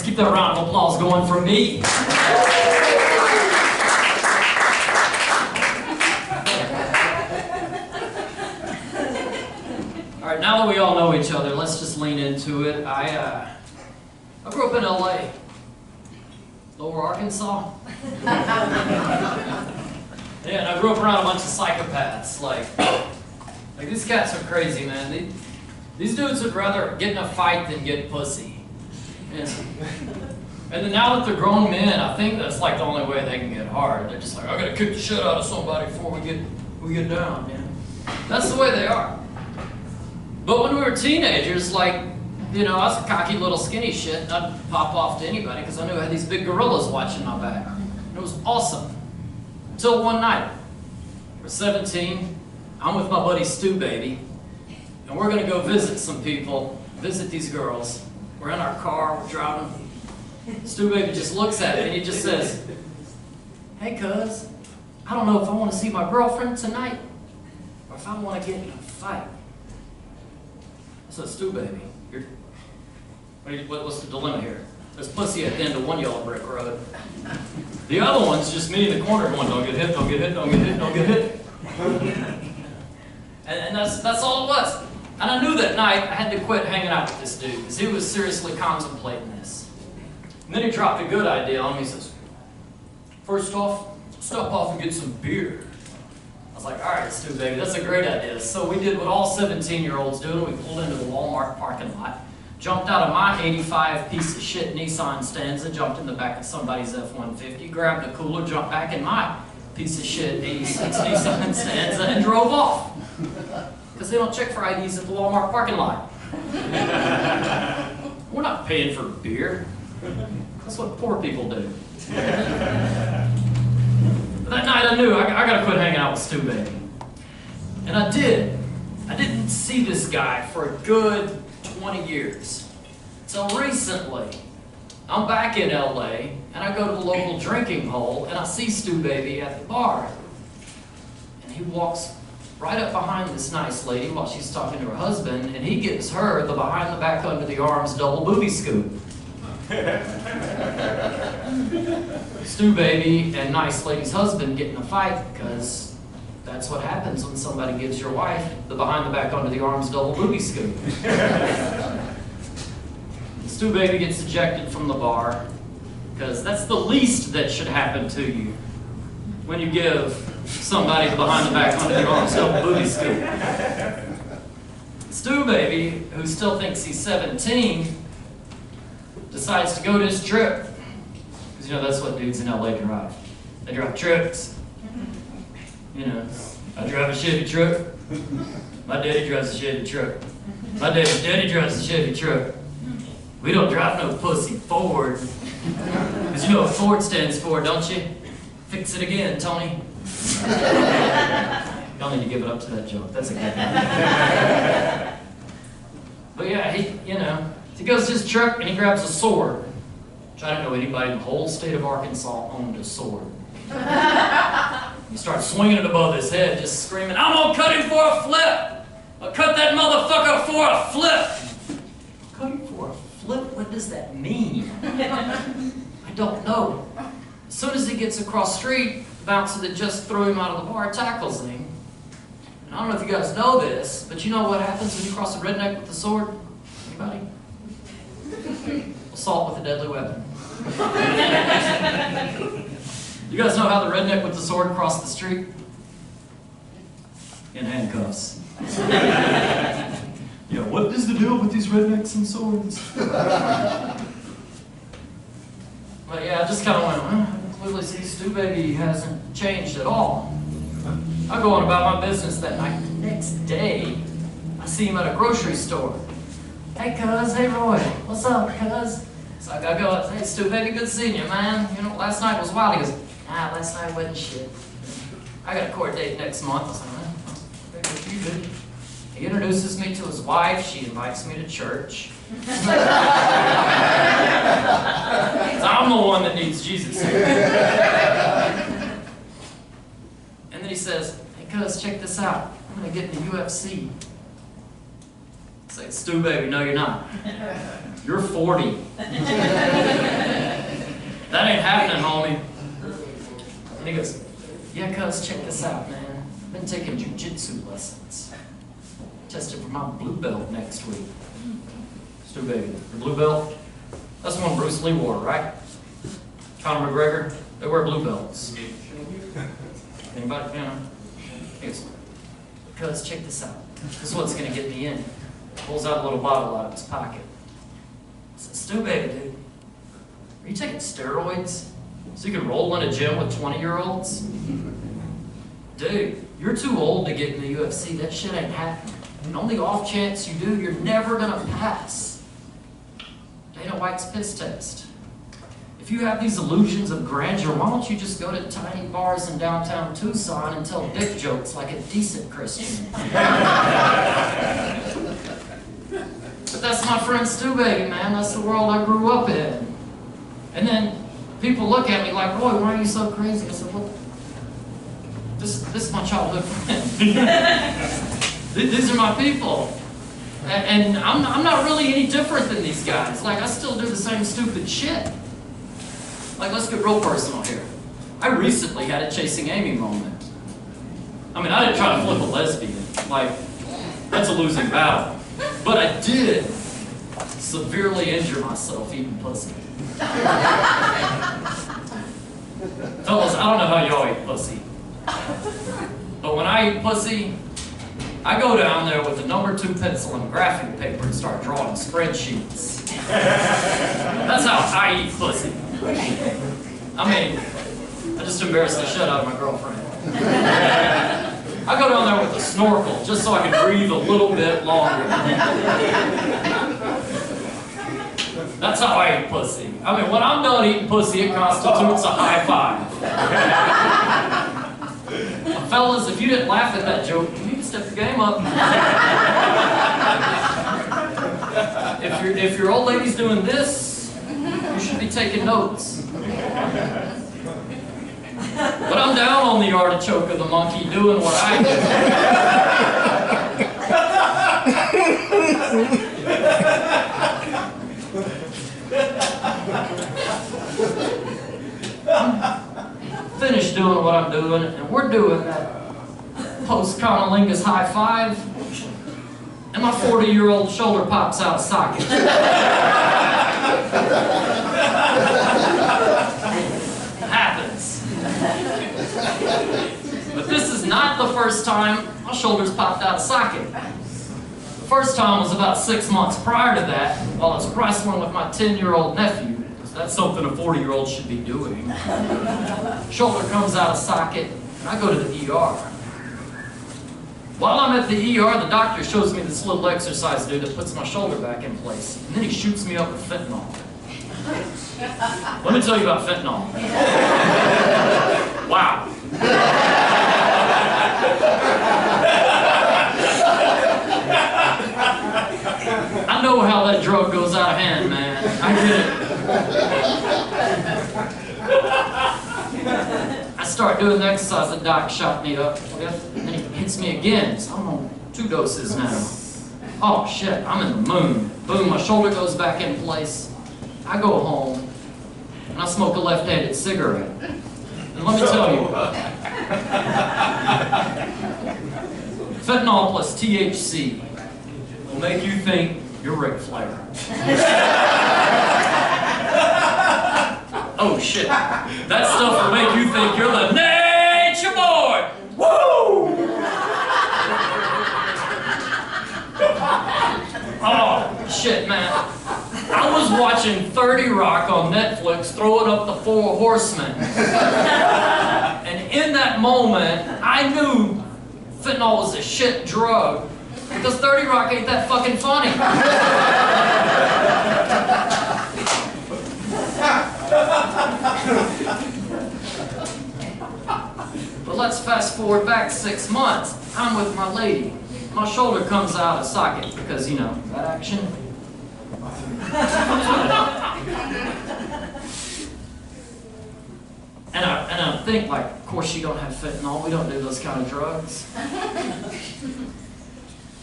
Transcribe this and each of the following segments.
Let's keep that round of applause going for me. All right, now that we all know each other, let's just lean into it. I grew up in LA, Lower Arkansas. Yeah, and I grew up around a bunch of psychopaths. Like these cats are crazy, man. These dudes would rather get in a fight than get pussy. And then now that they're grown men, I think that's like the only way they can get hard. They're just like, I gotta kick the shit out of somebody before we get down, man. That's the way they are. But when we were teenagers, like, you know, I was a cocky little skinny shit, and I'd pop off to anybody because I knew I had these big gorillas watching my back. And it was awesome. Until one night, we're 17, I'm with my buddy Stu Baby, and we're gonna go visit some people, visit these girls. We're in our car, we're driving. Stu Baby just looks at me and he just says, hey cuz, I don't know if I want to see my girlfriend tonight or if I want to get in a fight. I said, Stu Baby, what's the dilemma here? There's pussy at the end of one yellow brick road. The other one's just me in the corner going, don't get hit, don't get hit, don't get hit, don't get hit. And that's all it was. And I knew that night I had to quit hanging out with this dude because he was seriously contemplating this. And then he dropped a good idea on me. He says, first off, stop off and get some beer. I was like, all right, Stu Baby, that's a great idea. So we did what all 17-year-olds do, and we pulled into the Walmart parking lot, jumped out of my 85 piece of shit Nissan Stanza, jumped in the back of somebody's F-150, grabbed a cooler, jumped back in my piece of shit 86 Nissan Stanza, and drove off. Because they don't check for IDs at the Walmart parking lot. We're not paying for beer. That's what poor people do. That night I knew I gotta quit hanging out with Stu Baby. And I did. I didn't see this guy for a good 20 years. So recently, I'm back in LA, and I go to the local drinking hole, and I see Stu Baby at the bar. And he walks right up behind this nice lady while she's talking to her husband, and he gives her the behind the back under the arms double booby scoop. Stu Baby and nice lady's husband get in a fight because that's what happens when somebody gives your wife the behind the back under the arms double booby scoop. Stu Baby gets ejected from the bar because that's the least that should happen to you when you give somebody the behind the back under the arms double booby scoop. Stu Baby, who still thinks he's 17, decides to go to his trip. Because, you know, that's what dudes in LA drive. They drive trucks. You know, I drive a Chevy truck. My daddy drives a Chevy truck. My daddy's daddy drives a Chevy truck. We don't drive no pussy Ford. Because you know what Ford stands for, don't you? Fix it again, Tony. Y'all need to give it up to that joke. That's a good one. But yeah, he goes to his truck and he grabs a sword. Which I don't know anybody in the whole state of Arkansas owned a sword. He starts swinging it above his head, just screaming, I'm gonna cut him for a flip! I'll cut that motherfucker for a flip! Cut him for a flip? What does that mean? I don't know. As soon as he gets across the street, the bouncer that just threw him out of the bar tackles him. And I don't know if you guys know this, but you know what happens when you cross a redneck with a sword? Anybody? Assault with a deadly weapon. You guys know how the redneck with the sword crossed the street? In handcuffs. Yeah, what is the deal with these rednecks and swords? But yeah, I just kind of went, I clearly see Stu Baby hasn't changed at all. I go on about my business that night. The next day, I see him at a grocery store. Hey cuz, hey Roy, what's up cuz? So I go, hey Stu Baby, good seeing you, man. You know, last night was wild. He goes, nah, last night wasn't shit. I got a court date next month. I said, well, you good. He introduces me to his wife. She invites me to church. I'm the one that needs Jesus here. And then he says, hey cuz, check this out. I'm going to get in the UFC. Say, Stu, baby, no, you're not. You're 40. That ain't happening, homie. And he goes, yeah, cuz, check this out, man. I've been taking jiu-jitsu lessons. Tested for my blue belt next week. Stu, baby, your blue belt? That's the one Bruce Lee wore, right? Conor McGregor, they wear blue belts. Anybody, you know? He goes, cuz, check this out. This is what's gonna get me in. Pulls out a little bottle out of his pocket. I said, Stu, baby, dude, are you taking steroids so you can roll in a gym with 20-year-olds? Dude, you're too old to get in the UFC. That shit ain't happening. And on the off chance you do, you're never gonna pass Dana White's piss test. If you have these illusions of grandeur, why don't you just go to tiny bars in downtown Tucson and tell dick jokes like a decent Christian? But that's my friend Stu, baby, man. That's the world I grew up in. And then people look at me like, boy, why are you so crazy? I said, well, this is my childhood friend. These are my people. And I'm not really any different than these guys. Like, I still do the same stupid shit. Like, let's get real personal here. I recently had a Chasing Amy moment. I mean, I didn't try to flip a lesbian. Like, that's a losing battle. But I did severely injure myself eating pussy. Fellas, I don't know how y'all eat pussy. But when I eat pussy, I go down there with the #2 pencil and graphic paper and start drawing spreadsheets. That's how I eat pussy. I mean, I just embarrassed the shit out of my girlfriend. I go down there with a snorkel just so I can breathe a little bit longer. That's how I eat pussy. I mean, when I'm done eating pussy, it constitutes a high five. Fellas, if you didn't laugh at that joke, you need to step your game up. If your old lady's doing this, you should be taking notes. But I'm down on the artichoke of the monkey doing what I do. I'm finished doing what I'm doing, and we're doing that post-conolingus high five, and my 40-year-old shoulder pops out of socket. Happens. But this is not the first time my shoulders popped out of socket. The first time was about 6 months prior to that, while I was wrestling with my 10-year-old nephew. That's something a 40-year-old should be doing. Shoulder comes out of socket, and I go to the ER. While I'm at the ER, the doctor shows me this little exercise dude that puts my shoulder back in place, and then he shoots me up with fentanyl. Let me tell you about fentanyl. Wow. I know how that drug goes out of hand, man. I get it. I start doing the exercise the doc shot me up with, and then he hits me again. So I'm on 2 doses now. Oh shit, I'm in the moon. Boom, my shoulder goes back in place. I go home, and I smoke a left-handed cigarette. And let me tell you, fentanyl plus THC will make you think you're Ric Flair. Oh shit, that stuff will make you think you're the Nature Boy! Woo! Oh shit, man. I was watching 30 Rock on Netflix throwing up the 4 Horsemen. And in that moment, I knew fentanyl was a shit drug. Because 30 Rock ain't that fucking funny. But let's fast forward back 6 months. I'm with my lady. My shoulder comes out of socket because, you know, that action. And I think, like, of course you don't have fentanyl. We don't do those kind of drugs.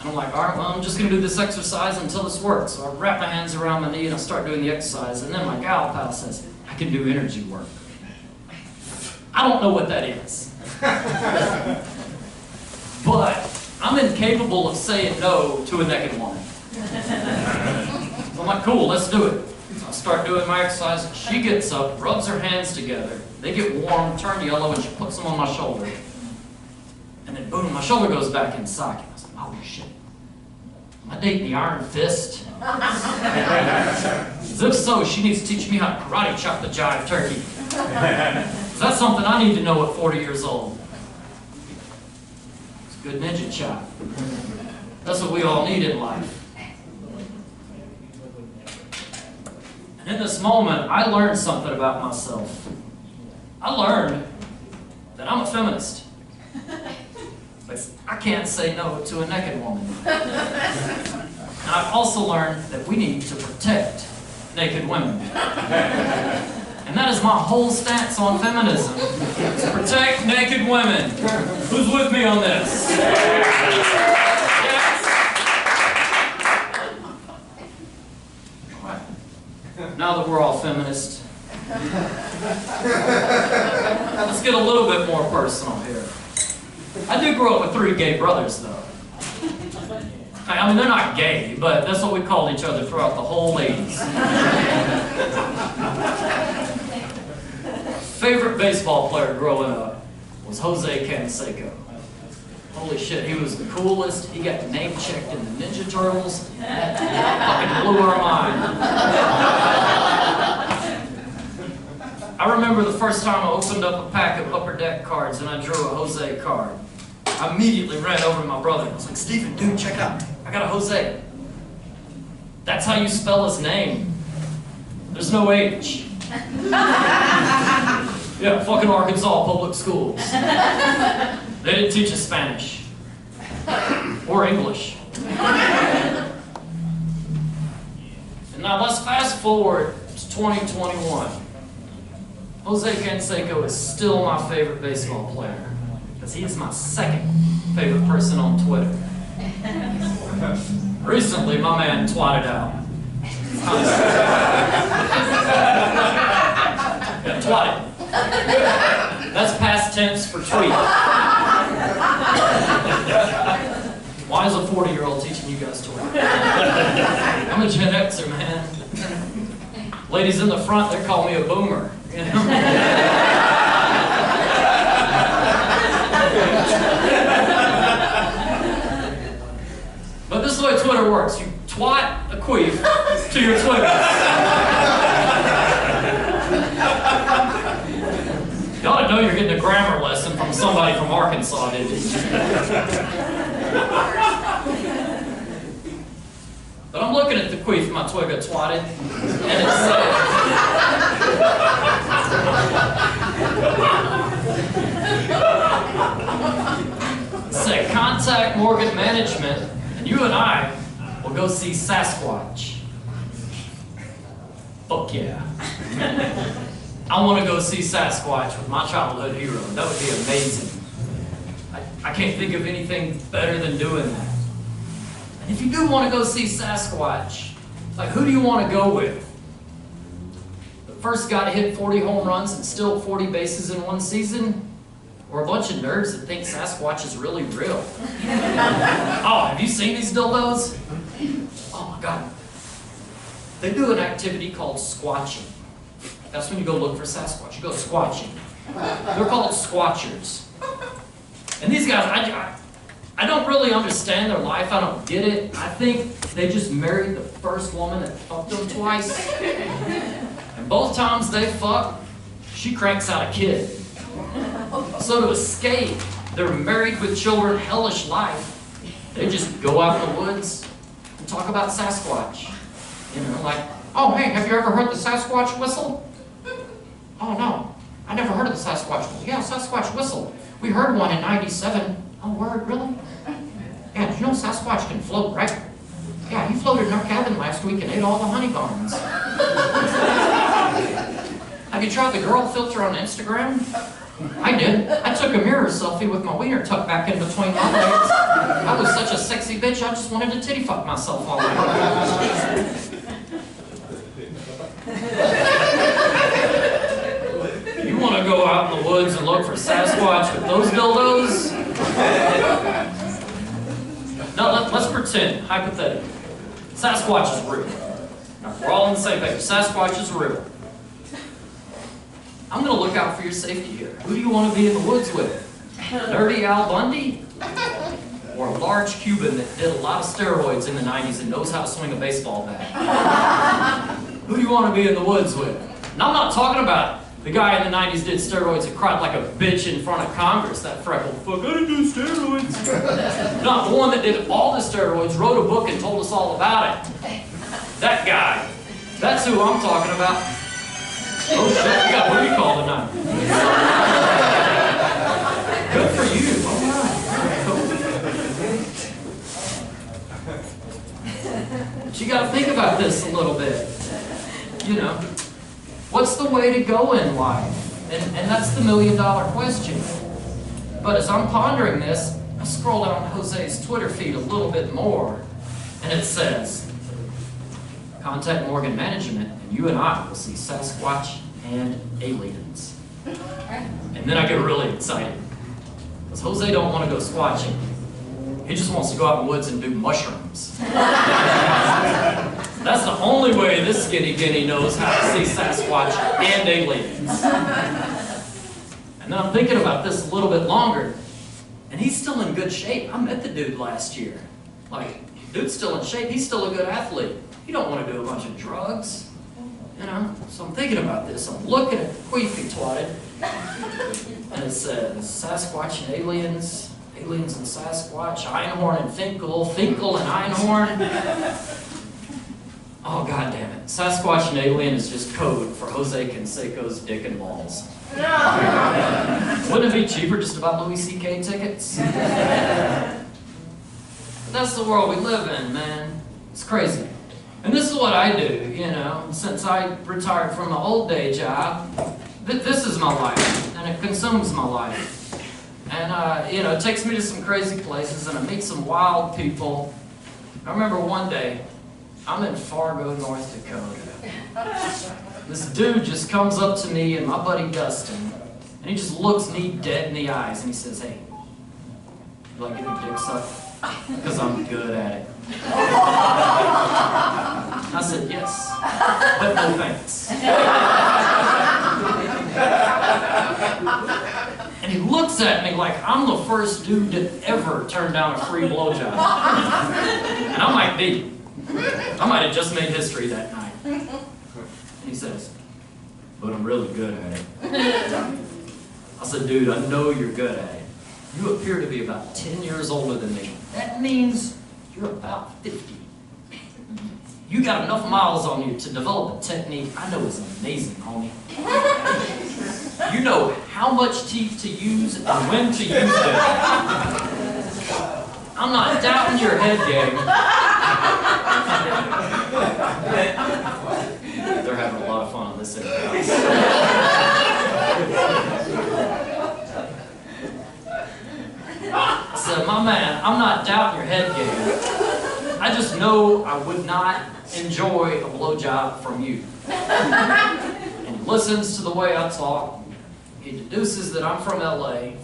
And I'm like, all right, well, I'm just going to do this exercise until this works. So I wrap my hands around my knee and I start doing the exercise. And then my gal pal says, I can do energy work. I don't know what that is. But I'm incapable of saying no to a naked woman. So I'm like, cool, let's do it. So I start doing my exercise. She gets up, rubs her hands together. They get warm, turn yellow, and she puts them on my shoulder. And then boom, my shoulder goes back in socket. I was like, oh shit. Am I dating the Iron Fist? As if so, she needs to teach me how to karate chop the jive turkey. That's something I need to know at 40 years old. It's a good ninja chop. That's what we all need in life. And in this moment, I learned something about myself. I learned that I'm a feminist. But I can't say no to a naked woman. And I've also learned that we need to protect naked women. And that is my whole stance on feminism. To protect naked women. Who's with me on this? Yes. All right. Now that we're all feminists, let's get a little bit more personal here. I did grow up with 3 gay brothers, though. I mean, they're not gay, but that's what we called each other throughout the whole 80s. Favorite baseball player growing up was Jose Canseco. Holy shit, he was the coolest. He got name-checked in the Ninja Turtles. That fucking blew our mind. I remember the first time I opened up a pack of Upper Deck cards and I drew a Jose card. I immediately ran over to my brother. I was like, Steven, dude, check out. I got a Jose. That's how you spell his name. There's no H. Yeah, fucking Arkansas public schools. They didn't teach us Spanish. Or English. And now let's fast forward to 2021. Jose Canseco is still my favorite baseball player. Because he is my second favorite person on Twitter. Recently, my man twatted out. Yeah, twatted. That's past tense for tweet. Why is a 40-year-old teaching you guys to write? I'm a Gen Xer, man. Ladies in the front, they call me a boomer. You know? But this is the way Twitter works. You twat a queef to your Twitter. You ought to know you're getting a grammar lesson from somebody from Arkansas, didn't you? But I'm looking at the queef my twig got twatted, and it said, contact Morgan Management, and you and I will go see Sasquatch. Fuck yeah. I want to go see Sasquatch with my childhood hero. That would be amazing. I can't think of anything better than doing that. And if you do want to go see Sasquatch, like, who do you want to go with? The first guy to hit 40 home runs and steal 40 bases in one season? Or a bunch of nerds that think Sasquatch is really real? Oh, have you seen these dildos? Oh my God. They do an activity called squatching. That's when you go look for Sasquatch. You go squatching. They're called squatchers. And these guys, I don't really understand their life. I don't get it. I think they just married the first woman that fucked them twice. And both times they fuck, she cranks out a kid. So to escape their married with children hellish life, they just go out in the woods and talk about Sasquatch. You know, like, oh hey, have you ever heard the Sasquatch whistle? Oh no, I never heard of the Sasquatch whistle. Yeah, Sasquatch whistle. We heard one in '97. Oh word, really? Yeah, did you know Sasquatch can float, right? Yeah, he floated in our cabin last week and ate all the honey gardens. Have you tried the girl filter on Instagram? I did. I took a mirror selfie with my wiener tucked back in between my legs. I was such a sexy bitch, I just wanted to titty fuck myself all night. You want to go out in the woods and look for Sasquatch with those dildos? Now let's pretend, hypothetically, Sasquatch is real. Now, we're all on the same page. Sasquatch is real. I'm going to look out for your safety here. Who do you want to be in the woods with? Nerdy Al Bundy? Or a large Cuban that did a lot of steroids in the 90s and knows how to swing a baseball bat? Who do you want to be in the woods with? And I'm not talking about the guy in the 90s did steroids and cried like a bitch in front of Congress, that freckled fuck, I didn't do steroids. Not the one that did all the steroids, wrote a book and told us all about it. That guy. That's who I'm talking about. Oh shit, we got booty call tonight. Good for you. All right. But you gotta think about this a little bit. You know, what's the way to go in life? And that's the million-dollar question. But as I'm pondering this, I scroll down Jose's Twitter feed a little bit more, and it says, contact Morgan Management, and you and I will see Sasquatch and aliens. And then I get really excited. Because Jose don't want to go squatching. He just wants to go out in the woods and do mushrooms. That's the only way this skinny guinea knows how to see Sasquatch and aliens. And then I'm thinking about this a little bit longer, and he's still in good shape. I met the dude last year. Like, dude's still in shape. He's still a good athlete. You don't want to do a bunch of drugs, you know? So I'm thinking about this. I'm looking at the queef he twatted, and it says Sasquatch and aliens, aliens and Sasquatch, Einhorn and Finkel, Finkel and Einhorn. Oh, God damn it. Sasquatch and alien is just code for Jose Canseco's dick and balls. Wouldn't it be cheaper just about Louis C.K. tickets? That's the world we live in, man. It's crazy. And this is what I do, you know, since I retired from my old day job. This is my life, and it consumes my life. And, you know, it takes me to some crazy places, and I meet some wild people. I remember one day, I'm in Fargo, North Dakota. This dude just comes up to me and my buddy Dustin, and he just looks me dead in the eyes, and he says, hey, you like getting your dick sucked? Because I'm good at it. I said, yes, but no thanks. And he looks at me like I'm the first dude to ever turn down a free blowjob. And I might be. I might have just made history that night. And he says, but I'm really good at it. I said, dude, I know you're good at it. You appear to be about 10 years older than me. That means you're about 50. You got enough miles on you to develop a technique I know is amazing, homie. You know how much teeth to use and when to use them. I'm not doubting your head game. They're having a lot of fun on this end of the house. I said, my man, I'm not doubting your head game. I just know I would not enjoy a blowjob from you. And he listens to the way I talk. He deduces that I'm from LA.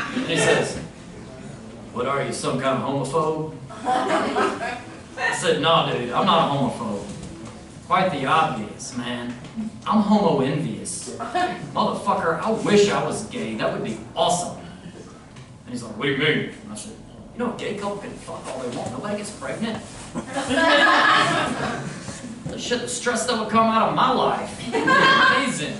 And he says, what are you, some kind of homophobe? I said, no, dude, I'm not a homophobe. Quite the obvious, man. I'm homo-envious. Motherfucker, I wish I was gay. That would be awesome. And he's like, what do you mean? And I said, you know, a gay couple can fuck all they want. Nobody gets pregnant. The shit, the stress that would come out of my life. Amazing.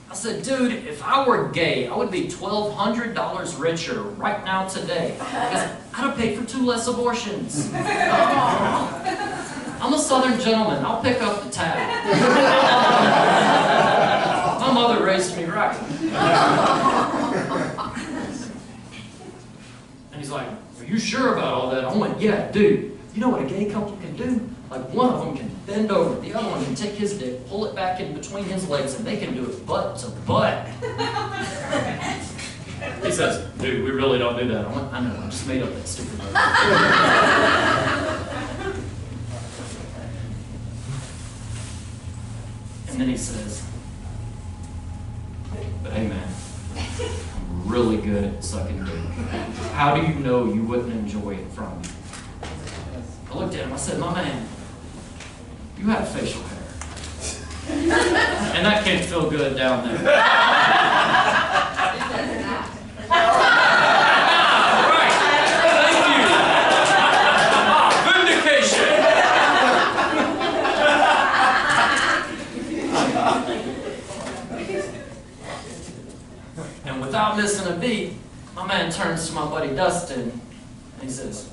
I said, dude, if I were gay, I would be $1,200 richer right now today. Because I'd have paid for 2 less abortions. I'm a Southern gentleman. I'll pick up the tab. My mother raised me right. And he's like, are you sure about all that? I went, yeah, dude. You know what a gay couple can do? Like, one of them can bend over. The other one can take his dick, pull it back in between his legs, and they can do it butt to butt. He says, dude, we really don't do that. I went, I know, I just made up that stupid word. And then he says, but hey man, I'm really good at sucking dick. How do you know you wouldn't enjoy it from me? I looked at him, I said, my man, you have facial hair. And that can't feel good down there. Right, thank you. Vindication. And without missing a beat, my man turns to my buddy Dustin, and he says,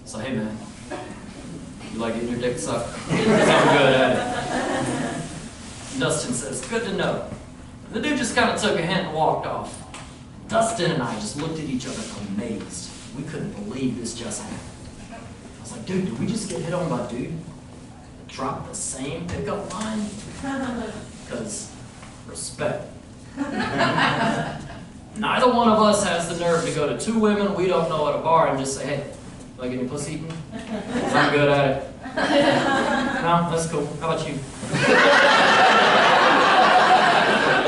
so hey man, you like getting your dick sucked? Because I'm good at it. And Dustin says, good to know. And the dude just kind of took a hint and walked off. Dustin and I just looked at each other amazed. We couldn't believe this just happened. I was like, dude, did we just get hit on by a dude that dropped the same pickup line? Because respect. Neither one of us has the nerve to go to two women we don't know at a bar and just say, hey, like any pussy eating? I'm good at it. No, that's cool. How about you?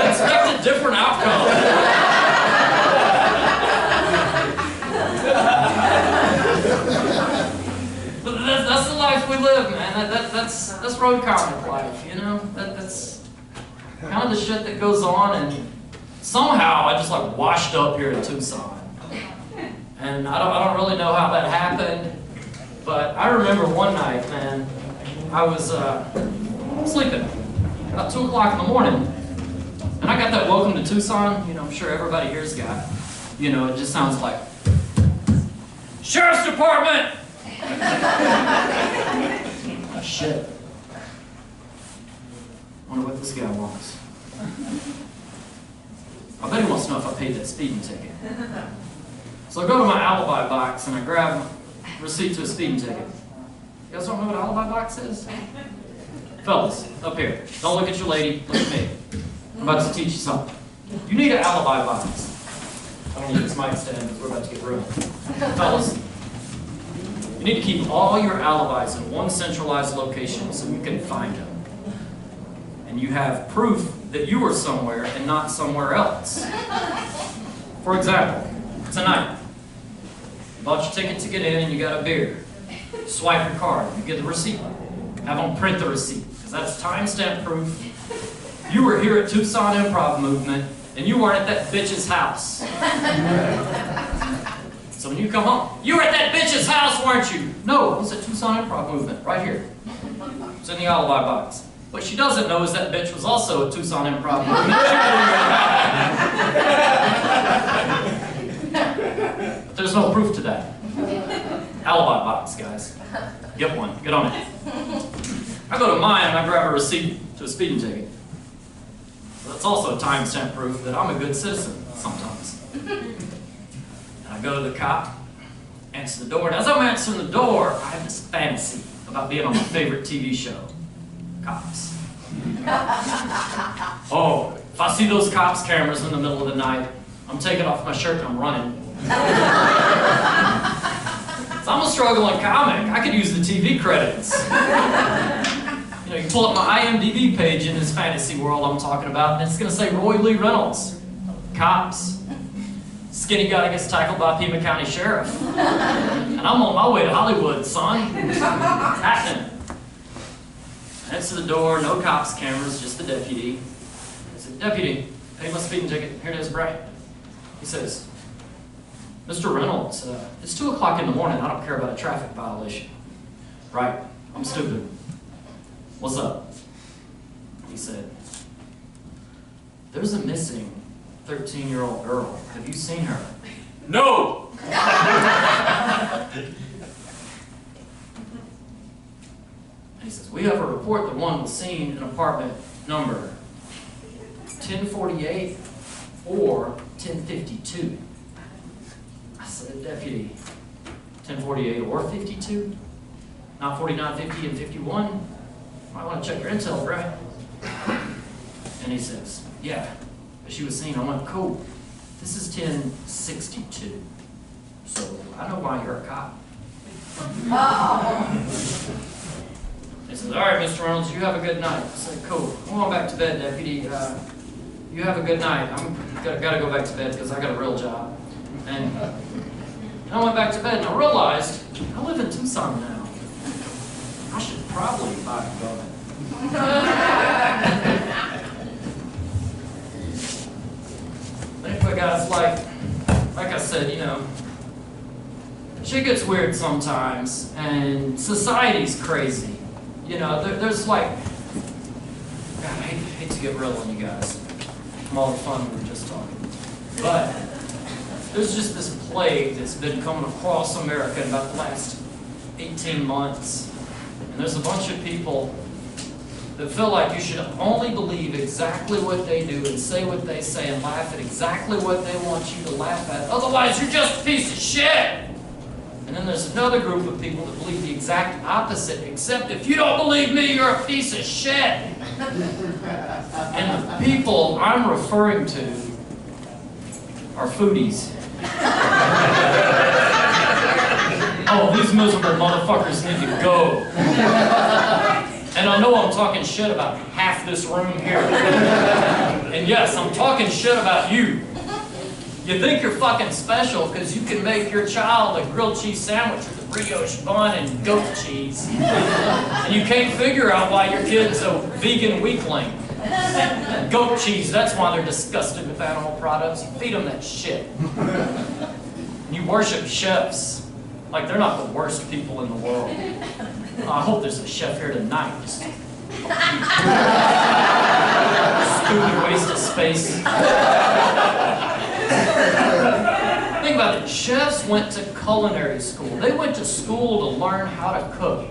Expect a different outcome. But that's the life we live, man. That's road comic life, you know? That's kind of the shit that goes on, and somehow I just like washed up here in Tucson. And I don't really know how that happened, but I remember one night, man, I was sleeping about 2 o'clock in the morning, and I got that welcome to Tucson, you know, I'm sure everybody here's got, you know, it just sounds like, Sheriff's Department! Oh, shit. Wonder what this guy wants. I bet he wants to know if I paid that speeding ticket. So I go to my alibi box and I grab a receipt to a speeding ticket. You guys don't know what alibi box is? Fellas, up here. Don't look at your lady, look at me. I'm about to teach you something. You need an alibi box. I don't need this mic stand because we're about to get ruined. Fellas, you need to keep all your alibis in one centralized location so you can find them. And you have proof that you were somewhere and not somewhere else. For example, tonight, you bought your ticket to get in and you got a beer. Swipe your card, you get the receipt. Have them print the receipt, because that's timestamp proof. You were here at Tucson Improv Movement, and you weren't at that bitch's house. So when you come home, you were at that bitch's house, weren't you? No, it was at Tucson Improv Movement, right here. It's in the alibi box. What she doesn't know is that bitch was also at Tucson Improv Movement. But there's no proof to that. Alibi box, guys. Get one. Get on it. I go to mine and I grab a receipt to a speeding ticket. That's also a timestamp proof that I'm a good citizen sometimes. And I go to the cop, answer the door, and as I'm answering the door, I have this fantasy about being on my favorite TV show, Cops. Oh, if I see those cops cameras in the middle of the night, I'm taking off my shirt and I'm running. So I'm a struggling comic. I could use the TV credits. You know, you pull up my IMDb page in this fantasy world I'm talking about, and it's going to say Lee Reynolds, Cops. Skinny guy gets tackled by Pima County Sheriff. And I'm on my way to Hollywood, son. It's happening. I answer the door, no cops, cameras, just the deputy. I said, Deputy, pay my speeding ticket. Here it is, Brian. He says, Mr. Reynolds, it's 2 o'clock in the morning. I don't care about a traffic violation. Right, I'm stupid. What's up? He said, there's a missing 13-year-old girl. Have you seen her? No! And he says, we have a report that one was seen in apartment number 1048 or 1052. I said, Deputy, 1048 or 52? Not 49, 50, and 51? might want to check your intel, right? And he says, yeah. She was seen. I went, cool. This is 1062. So I know why you're a cop. He says, all right, Mr. Reynolds, you have a good night. I said, cool. I'm going back to bed, deputy. You have a good night. I'm gotta go back to bed because I got a real job. And I went back to bed and I realized I live in Tucson now. I should probably buy a gun. Anyway, guys, like I said, you know, shit gets weird sometimes, and society's crazy. You know, there's like, God, I hate to get real on you guys. From all the fun we were just talking. But there's just this plague that's been coming across America in about the last 18 months. And there's a bunch of people that feel like you should only believe exactly what they do and say what they say and laugh at exactly what they want you to laugh at. Otherwise, you're just a piece of shit. And then there's another group of people that believe the exact opposite, except if you don't believe me, you're a piece of shit. And the people I'm referring to are foodies. Oh, these miserable motherfuckers need to go. And I know I'm talking shit about half this room here. And yes, I'm talking shit about you. You think you're fucking special because you can make your child a grilled cheese sandwich with a brioche bun and goat cheese. And you can't figure out why your kid's a vegan weakling. Goat cheese, that's why they're disgusted with animal products. You feed them that shit. And you worship chefs like they're not the worst people in the world. I hope there's a chef here tonight. Just stupid waste of space. Think about it. Chefs went to culinary school. They went to school to learn how to cook.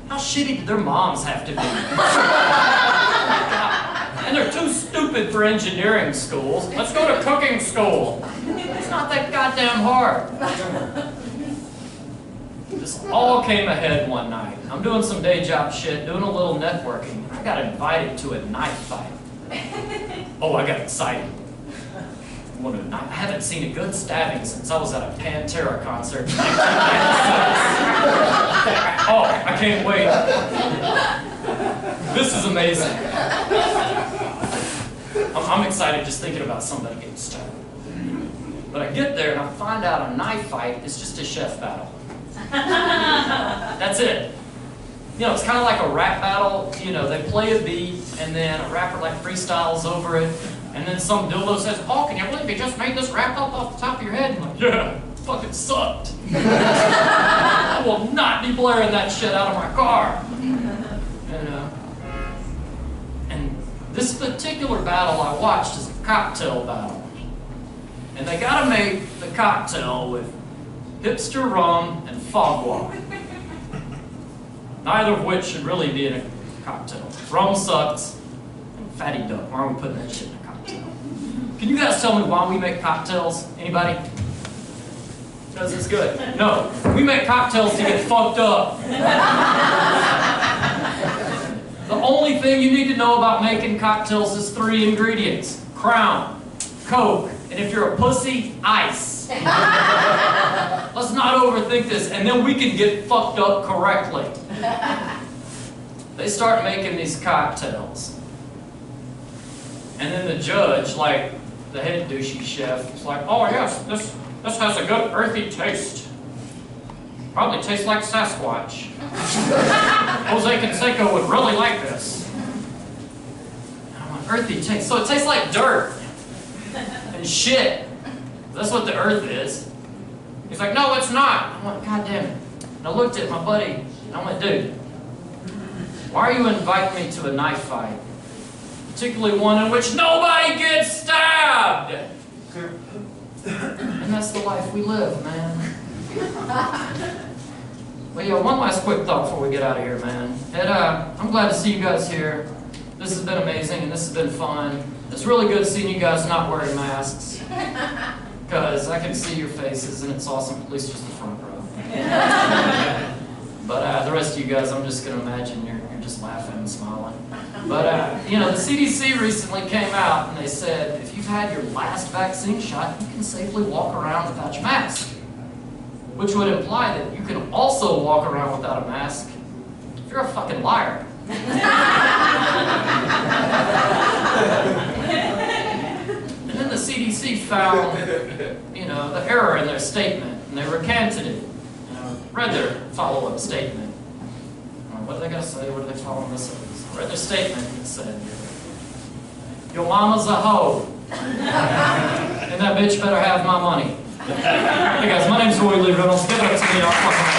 How shitty did their moms have to be? And they're too stupid for engineering schools. Let's go to cooking school. It's not that goddamn hard. This all came ahead one night. I'm doing some day job shit, doing a little networking. I got invited to a knife fight. Oh, I got excited. I haven't seen a good stabbing since I was at a Pantera concert in 1996. Oh, I can't wait. This is amazing. I'm excited just thinking about somebody getting stabbed. But I get there and I find out a knife fight is just a chef battle. That's it. You know, it's kind of like a rap battle. You know, they play a beat and then a rapper like freestyles over it. And then some dildo says, oh, can you believe you just made this rap up off the top of your head? I'm like, yeah, it fucking sucked. I will not be blaring that shit out of my car. And this particular battle I watched is a cocktail battle. And they gotta make the cocktail with hipster rum and fog walk. Neither of which should really be in a cocktail. Rum sucks, and fatty duck. Why are we putting that shit in a cocktail? Can you guys tell me why we make cocktails? Anybody? Because it's good. No, we make cocktails to get fucked up. The only thing you need to know about making cocktails is 3 ingredients. Crown, Coke, and if you're a pussy, ice. Let's not overthink this, and then we can get fucked up correctly. They start making these cocktails. And then the judge, like the head douchey chef, is like, oh yes, this has a good earthy taste. Probably tastes like Sasquatch. Jose Canseco would really like this. And I'm like, earthy taste. So it tastes like dirt and shit. That's what the earth is. He's like, no, it's not. I went, God damn it. And I looked at my buddy, and I went, dude, why are you inviting me to a knife fight? Particularly one in which nobody gets stabbed! And that's the life we live, man. Well, yeah, one last quick thought before we get out of here, man. And, I'm glad to see you guys here. This has been amazing, and this has been fun. It's really good seeing you guys not wearing masks. Because I can see your faces, and it's awesome, at least just the front row. But the rest of you guys, I'm just going to imagine you're just just laughing and smiling. But, you know, the CDC recently came out and they said, if you've had your last vaccine shot, you can safely walk around without your mask. Which would imply that you can also walk around without a mask if you're a fucking liar. And then the CDC found, you know, the error in their statement, and they recanted it. You know, read their follow-up statement. What are they going to say? What are they following this up? I read their statement and it said, your mama's a hoe, and that bitch better have my money. Hey guys, my name's Lee Reynolds. Give it up to me.